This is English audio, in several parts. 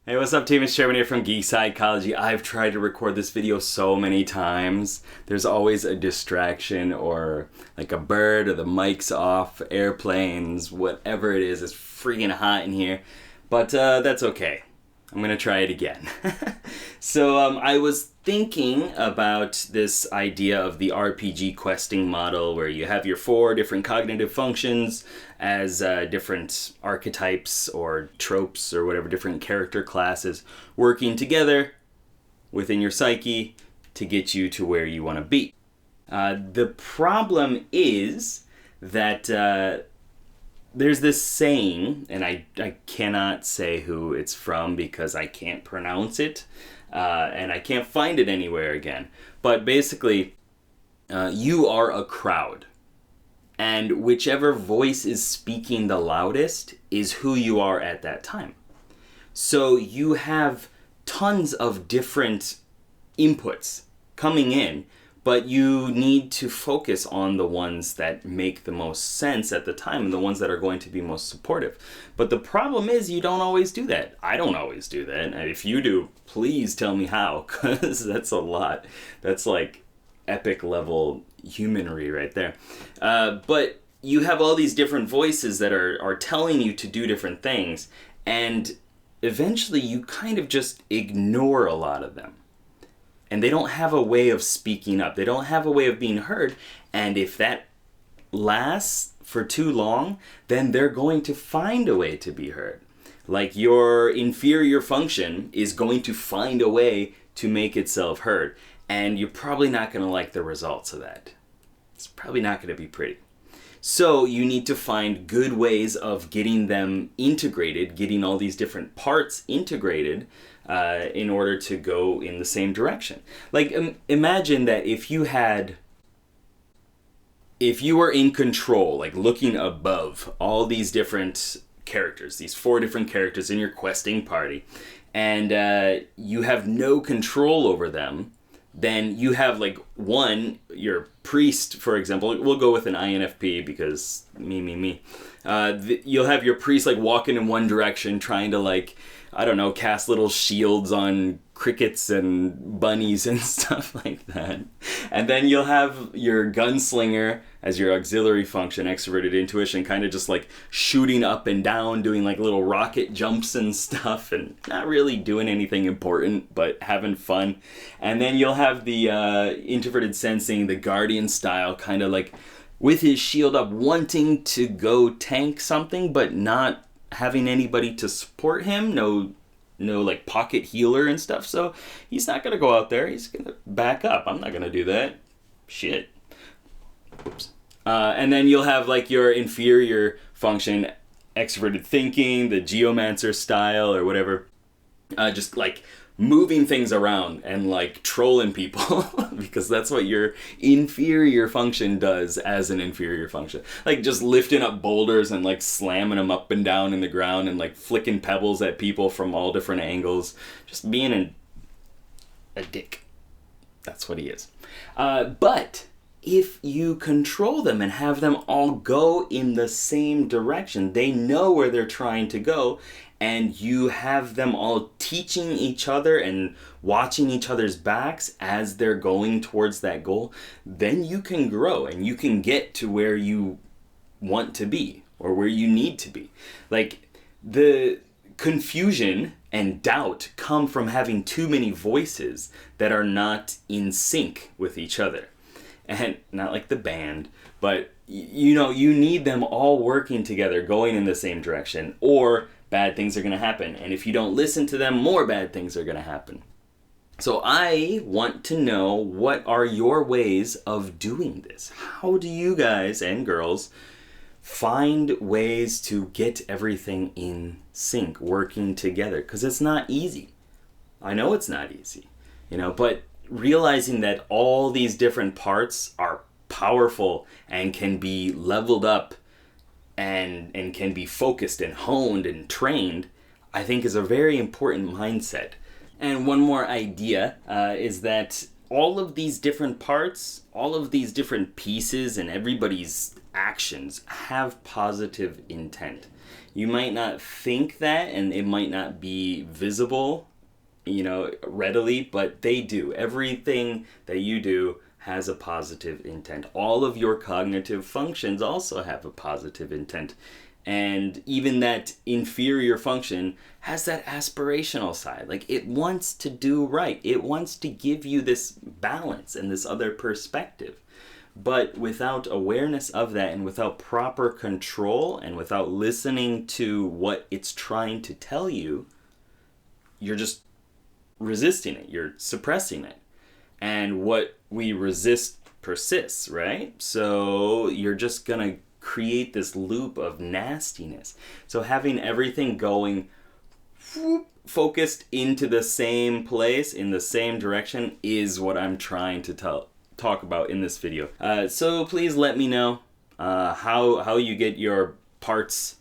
Hey, what's up, team? It's Sherman here from Geek Psychology. I've tried to record this video so many times. There's always a distraction or like a bird or the mic's off, airplanes, whatever it is. It's freaking hot in here. But that's okay. I'm going to try it again. So I was thinking about this idea of the RPG questing model where you have your 4 different cognitive functions as different archetypes or tropes or whatever, different character classes working together within your psyche to get you to where you want to be. The problem is that there's this saying, and I cannot say who it's from because I can't pronounce it, and I can't find it anywhere again. But basically, you are a crowd. And whichever voice is speaking the loudest is who you are at that time. So you have tons of different inputs coming in, but you need to focus on the ones that make the most sense at the time and the ones that are going to be most supportive. But the problem is you don't always do that. I don't always do that. And if you do, please tell me how, because that's a lot. That's like epic level humanry right there. But you have all these different voices that are telling you to do different things, and eventually you kind of just ignore a lot of them. And they don't have a way of speaking up. They don't have a way of being heard. And if that lasts for too long, then they're going to find a way to be heard. Like your inferior function is going to find a way to make itself heard. And you're probably not going to like the results of that. It's probably not going to be pretty. So you need to find good ways of getting them integrated, getting all these different parts integrated in order to go in the same direction. Like imagine that if you were in control, like looking above all these different characters, these 4 different characters in your questing party, and you have no control over them, then you have like your priest, for example. We'll go with an INFP because me. You'll have your priest like walking in one direction trying to like, I don't know, cast little shields on crickets and bunnies and stuff like that. And then you'll have your gunslinger as your auxiliary function, extroverted intuition, kind of just like shooting up and down, doing like little rocket jumps and stuff, and not really doing anything important, but having fun. And then you'll have the introverted sensing, the guardian style, kind of like with his shield up, wanting to go tank something, but not having anybody to support him. No like pocket healer and stuff. So he's not gonna go out there. He's gonna back up. I'm not gonna do that. Shit. Oops. And then you'll have like your inferior function, extroverted thinking, the geomancer style or whatever. Just like moving things around and like trolling people because that's what your inferior function does as an inferior function. Like just lifting up boulders and like slamming them up and down in the ground and like flicking pebbles at people from all different angles. Just being a dick. That's what he is. But if you control them and have them all go in the same direction, they know where they're trying to go, and you have them all teaching each other and watching each other's backs as they're going towards that goal, then you can grow and you can get to where you want to be or where you need to be. Like the confusion and doubt come from having too many voices that are not in sync with each other. And not like the band, but you need them all working together, going in the same direction, or bad things are going to happen. And if you don't listen to them, more bad things are going to happen. So I want to know, what are your ways of doing this? How do you guys and girls find ways to get everything in sync, working together? Because it's not easy. I know it's not easy, but realizing that all these different parts are powerful and can be leveled up and can be focused and honed and trained, I think is a very important mindset. And one more idea is that all of these different parts, all of these different pieces and everybody's actions have positive intent. You might not think that, and it might not be visible, readily, but they do. Everything that you do has a positive intent. All of your cognitive functions also have a positive intent. And even that inferior function has that aspirational side. Like, it wants to do right. It wants to give you this balance and this other perspective. But without awareness of that, and without proper control, and without listening to what it's trying to tell you, you're just resisting it. You're suppressing it. And what we resist persists, right? So you're just gonna create this loop of nastiness. So having everything going focused into the same place, in the same direction, is what I'm trying to talk about in this video. So please let me know how you get your parts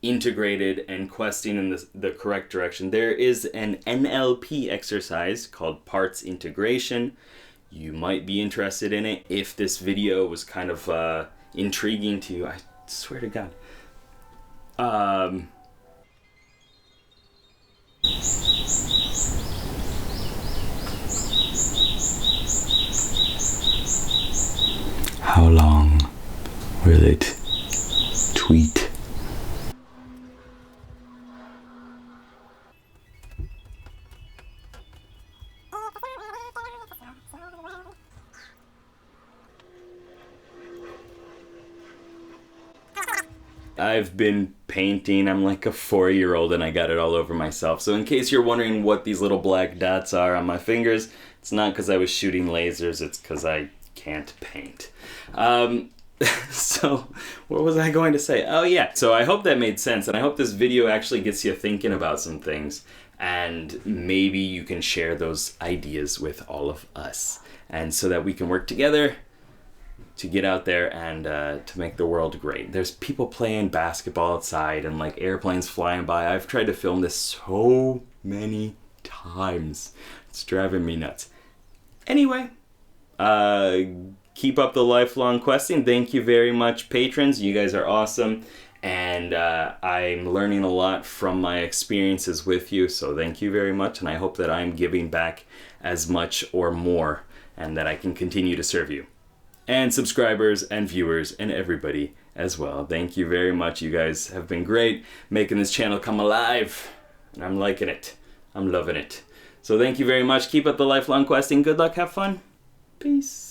integrated and questing in the correct direction. There is an NLP exercise called parts integration. You might be interested in it. If this video was kind of intriguing to you, I swear to God. How long will it tweet? I've been painting. I'm like a 4-year-old and I got it all over myself. So in case you're wondering what these little black dots are on my fingers, it's not because I was shooting lasers, it's because I can't paint. So what was I going to say? Oh yeah, so I hope that made sense, and I hope this video actually gets you thinking about some things, and maybe you can share those ideas with all of us, and so that we can work together to get out there and to make the world great. There's people playing basketball outside and like airplanes flying by. I've tried to film this so many times. It's driving me nuts. Anyway, keep up the lifelong questing. Thank you very much, patrons. You guys are awesome. And I'm learning a lot from my experiences with you. So thank you very much. And I hope that I'm giving back as much or more, and that I can continue to serve you. And subscribers and viewers and everybody as well. Thank you very much. You guys have been great, making this channel come alive. And I'm liking it. I'm loving it. So thank you very much. Keep up the lifelong questing. Good luck. Have fun. Peace.